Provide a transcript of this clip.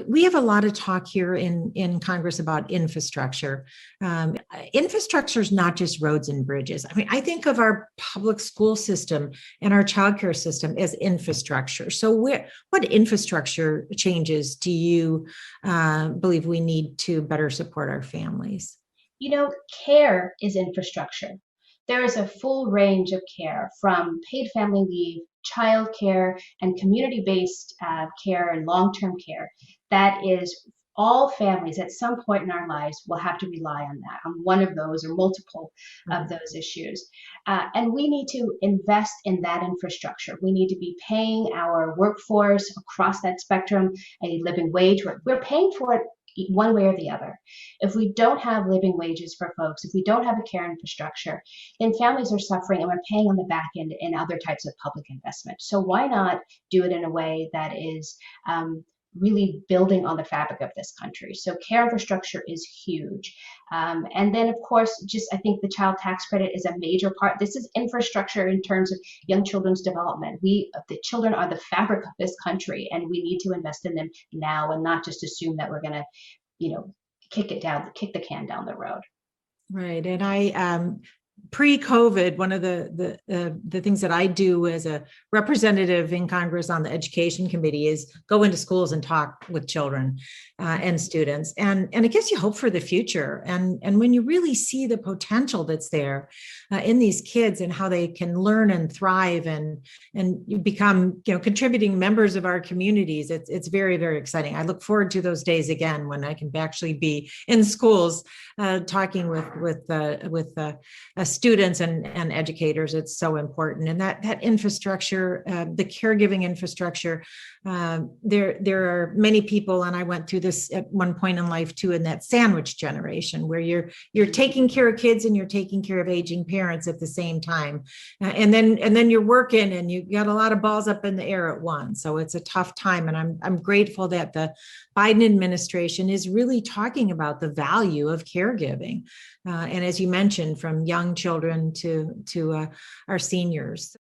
We have a lot of talk here in Congress about infrastructure. Infrastructure is not just roads and bridges. I mean, I think of our public school system and our childcare system as infrastructure. So, what infrastructure changes do you believe we need to better support our families? Care is infrastructure. There is a full range of care from paid family leave, child care, and community based care and long term care that is all families at some point in our lives will have to rely on that, on one of those or multiple of those issues. And we need to invest in that infrastructure. We need to be paying our workforce across that spectrum a living wage. We're paying for it one way or the other. If we don't have living wages for folks, if we don't have a care infrastructure, then families are suffering and we're paying on the back end in other types of public investment. So why not do it in a way that is really building on the fabric of this country? So care infrastructure is huge. And then, of course, just I think the child tax credit is a major part. This is infrastructure in terms of young children's development. The children are the fabric of this country, and we need to invest in them now and not just assume that we're going to, kick the can down the road. Right. And I pre-COVID, one of the things that I do as a representative in Congress on the Education Committee is go into schools and talk with children and students, and it gives you hope for the future. And when you really see the potential that's there in these kids and how they can learn and thrive and become contributing members of our communities, it's very, very exciting. I look forward to those days again when I can actually be in schools talking with students and educators. It's so important. And that infrastructure, the caregiving infrastructure, there are many people, and I went through this at one point in life too, in that sandwich generation where you're taking care of kids and you're taking care of aging parents at the same time. And then you're working and you got a lot of balls up in the air at once. So it's a tough time. And I'm grateful that the Biden administration is really talking about the value of caregiving. And as you mentioned, from young children to our seniors.